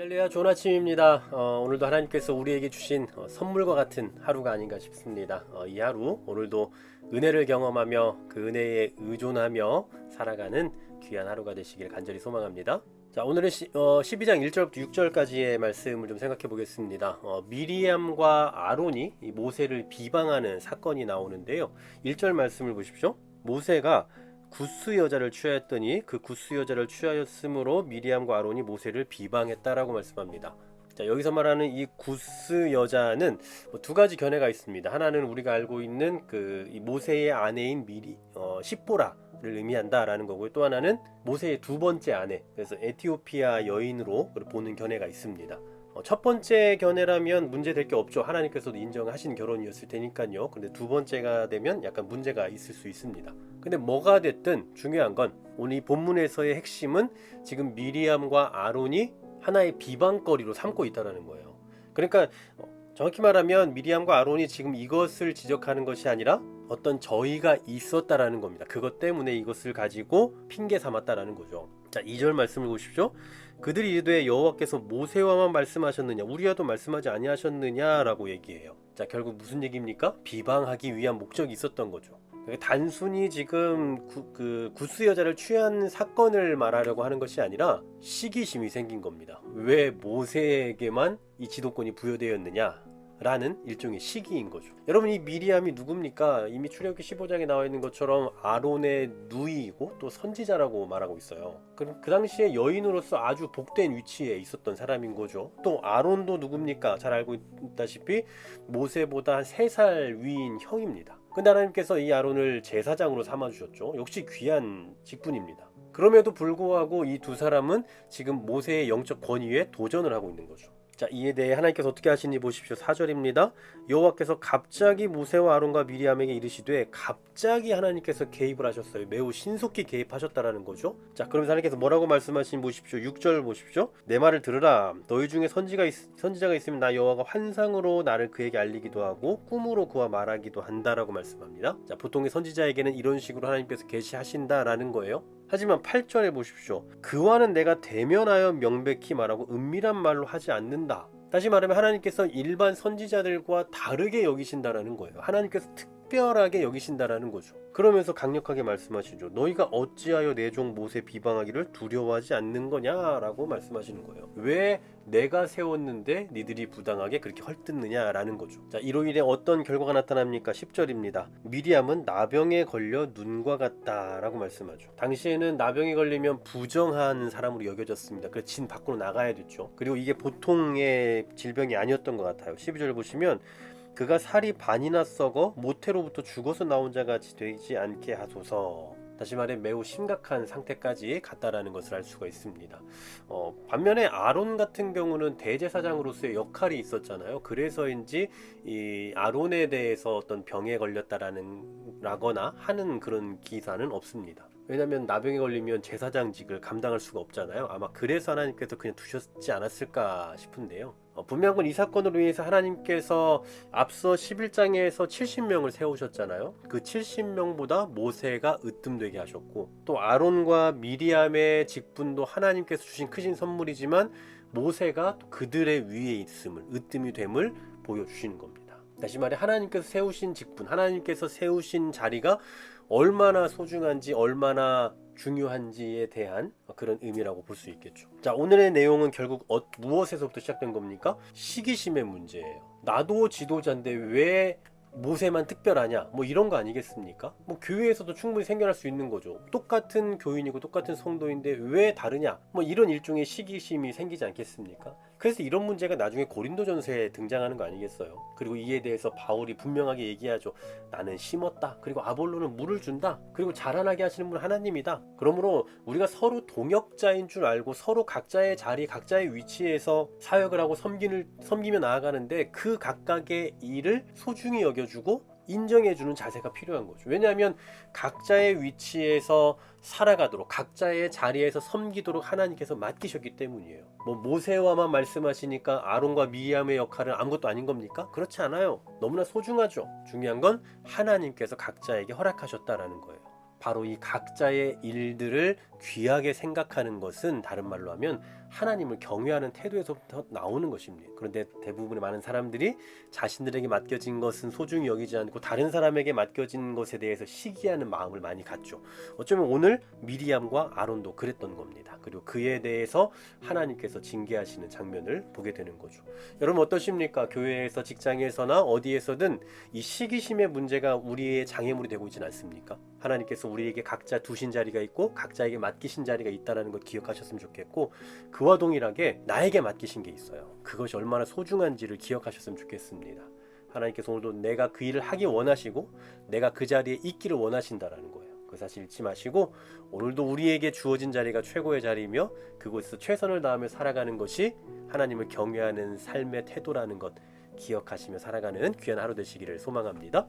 할렐루야, 좋은 아침입니다. 오늘도 하나님께서 우리에게 주신 선물과 같은 하루가 아닌가 싶습니다. 이 하루 오늘도 은혜를 경험하며 그 은혜에 의존하며 살아가는 귀한 하루가 되시길 간절히 소망합니다. 자, 오늘은 12장 1절부터 6절까지의 말씀을 좀 생각해 보겠습니다. 미리암과 아론이 이 모세를 비방하는 사건이 나오는데요. 1절 말씀을 보십시오. 모세가 구스 여자를 취하였더니 그 구스 여자를 취하였으므로 미리암과 아론이 모세를 비방했다라고 말씀합니다. 자, 여기서 말하는 이 구스 여자는 두 가지 견해가 있습니다. 하나는 우리가 알고 있는 이 모세의 아내인 시뽀라를 의미한다라는 거고요. 또 하나는 모세의 두 번째 아내, 그래서 에티오피아 여인으로 보는 견해가 있습니다. 첫 번째 견해라면 문제될 게 없죠. 하나님께서도 인정하신 결혼이었을 테니까요. 근데 두 번째가 되면 약간 문제가 있을 수 있습니다. 근데 뭐가 됐든 중요한 건 오늘 이 본문에서의 핵심은 지금 미리암과 아론이 하나의 비방거리로 삼고 있다는 거예요. 그러니까 정확히 말하면 미리암과 아론이 지금 이것을 지적하는 것이 아니라 어떤 저희가 있었다라는 겁니다. 그것 때문에 이것을 가지고 핑계 삼았다라는 거죠. 자, 2절 말씀을 보십시오. 그들이 이르되 여호와께서 모세와만 말씀하셨느냐 우리와도 말씀하지 아니하셨느냐라고 얘기해요. 자, 결국 무슨 얘기입니까? 비방하기 위한 목적이 있었던 거죠. 단순히 지금 구스 여자를 취한 사건을 말하려고 하는 것이 아니라 시기심이 생긴 겁니다. 왜 모세에게만 이 지도권이 부여되었느냐 라는 일종의 시기인 거죠. 여러분, 이 미리암이 누굽니까? 이미 출애굽기 15장에 나와 있는 것처럼 아론의 누이이고 또 선지자라고 말하고 있어요. 그 당시에 여인으로서 아주 복된 위치에 있었던 사람인 거죠. 또 아론도 누굽니까? 잘 알고 있다시피 모세보다 한 3살 위인 형입니다. 근데 하나님께서 이 아론을 제사장으로 삼아주셨죠. 역시 귀한 직분입니다. 그럼에도 불구하고 이 두 사람은 지금 모세의 영적 권위에 도전을 하고 있는 거죠. 자, 이에 대해 하나님께서 어떻게 하시는지 보십시오. 4절입니다. 여호와께서 갑자기 모세와 아론과 미리암에게 이르시되, 갑자기 하나님께서 개입을 하셨어요. 매우 신속히 개입하셨다라는 거죠. 자, 그러면서 하나님께서 뭐라고 말씀하시는지 보십시오. 6절 보십시오. 내 말을 들으라. 너희 중에 선지자가 있으면 나 여호와가 환상으로 나를 그에게 알리기도 하고 꿈으로 그와 말하기도 한다라고 말씀합니다. 자, 보통의 선지자에게는 이런 식으로 하나님께서 계시하신다라는 거예요. 하지만 8절에 보십시오. 그와는 내가 대면하여 명백히 말하고 은밀한 말로 하지 않는다. 다시 말하면 하나님께서 일반 선지자들과 다르게 여기신다라는 거예요. 하나님께서 특별하게 여기신다라는 거죠. 그러면서 강력하게 말씀하시죠. 너희가 어찌하여 내 종 모세 비방하기를 두려워하지 않는 거냐라고 말씀하시는 거예요. 왜 내가 세웠는데 니들이 부당하게 그렇게 헐뜯느냐라는 거죠. 자, 이로 인해 어떤 결과가 나타납니까? 10절입니다. 미리암은 나병에 걸려 눈과 같다라고 말씀하죠. 당시에는 나병에 걸리면 부정한 사람으로 여겨졌습니다. 그래서 진 밖으로 나가야 됐죠. 그리고 이게 보통의 질병이 아니었던 것 같아요. 12절 보시면 그가 살이 반이나 썩어 모태로부터 죽어서 나온 자같이 되지 않게 하소서. 다시 말해 매우 심각한 상태까지 갔다라는 것을 알 수가 있습니다. 반면에 아론 같은 경우는 대제사장으로서의 역할이 있었잖아요. 그래서인지 이 아론에 대해서 어떤 병에 걸렸다라거나 하는 그런 기사는 없습니다. 왜냐하면 나병에 걸리면 제사장직을 감당할 수가 없잖아요. 아마 그래서 하나님께서 그냥 두셨지 않았을까 싶은데요. 분명한 건 이 사건으로 인해서 하나님께서 앞서 11장에서 70명을 세우셨잖아요. 그 70명보다 모세가 으뜸되게 하셨고, 또 아론과 미리암의 직분도 하나님께서 주신 크신 선물이지만 모세가 그들의 위에 있음을, 으뜸이 됨을 보여주시는 겁니다. 다시 말해 하나님께서 세우신 직분, 하나님께서 세우신 자리가 얼마나 소중한지, 얼마나 중요한지에 대한 그런 의미라고 볼 수 있겠죠. 자, 오늘의 내용은 결국 무엇에서부터 시작된 겁니까? 시기심의 문제예요. 나도 지도자인데 왜 모세만 특별하냐, 뭐 이런 거 아니겠습니까? 뭐 교회에서도 충분히 생겨날 수 있는 거죠. 똑같은 교인이고 똑같은 성도인데 왜 다르냐, 뭐 이런 일종의 시기심이 생기지 않겠습니까? 그래서 이런 문제가 나중에 고린도전서에 등장하는 거 아니겠어요? 그리고 이에 대해서 바울이 분명하게 얘기하죠. 나는 심었다, 그리고 아볼로는 물을 준다, 그리고 자라나게 하시는 분은 하나님이다. 그러므로 우리가 서로 동역자인 줄 알고 서로 각자의 자리, 각자의 위치에서 사역을 하고 섬기며 나아가는데 그 각각의 일을 소중히 여겨주고 인정해주는 자세가 필요한 거죠. 왜냐하면 각자의 위치에서 살아가도록, 각자의 자리에서 섬기도록 하나님께서 맡기셨기 때문이에요. 뭐 모세와만 말씀하시니까 아론과 미리암의 역할은 아무것도 아닌 겁니까? 그렇지 않아요. 너무나 소중하죠. 중요한 건 하나님께서 각자에게 허락하셨다라는 거예요. 바로 이 각자의 일들을 귀하게 생각하는 것은 다른 말로 하면 하나님을 경외하는 태도에서부터 나오는 것입니다. 그런데 대부분의 많은 사람들이 자신들에게 맡겨진 것은 소중히 여기지 않고 다른 사람에게 맡겨진 것에 대해서 시기하는 마음을 많이 갖죠. 어쩌면 오늘 미리암과 아론도 그랬던 겁니다. 그리고 그에 대해서 하나님께서 징계하시는 장면을 보게 되는 거죠. 여러분 어떠십니까? 교회에서, 직장에서나 어디에서든 이 시기심의 문제가 우리의 장애물이 되고 있지는 않습니까? 하나님께서 우리에게 각자 두신 자리가 있고 각자에게 맡기신 자리가 있다는 것 기억하셨으면 좋겠고, 그와 동일하게 나에게 맡기신 게 있어요. 그것이 얼마나 소중한지를 기억하셨으면 좋겠습니다. 하나님께서 오늘도 내가 그 일을 하기 원하시고 내가 그 자리에 있기를 원하신다라는 거예요. 그 사실 잊지 마시고 오늘도 우리에게 주어진 자리가 최고의 자리이며 그곳에서 최선을 다하며 살아가는 것이 하나님을 경외하는 삶의 태도라는 것 기억하시며 살아가는 귀한 하루 되시기를 소망합니다.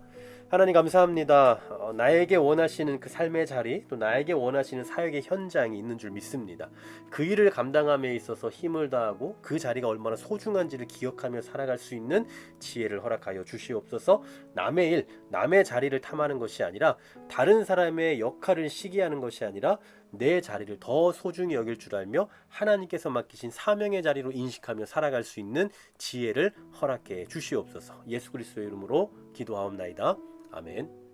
하나님 감사합니다. 나에게 원하시는 그 삶의 자리, 또 나에게 원하시는 사역의 현장이 있는 줄 믿습니다. 그 일을 감당함에 있어서 힘을 다하고 그 자리가 얼마나 소중한지를 기억하며 살아갈 수 있는 지혜를 허락하여 주시옵소서. 남의 일, 남의 자리를 탐하는 것이 아니라 다른 사람의 역할을 시기하는 것이 아니라 내 자리를 더 소중히 여길 줄 알며 하나님께서 맡기신 사명의 자리로 인식하며 살아갈 수 있는 지혜를 허락해 주시옵소서. 예수 그리스도의 이름으로 기도하옵나이다. 아멘.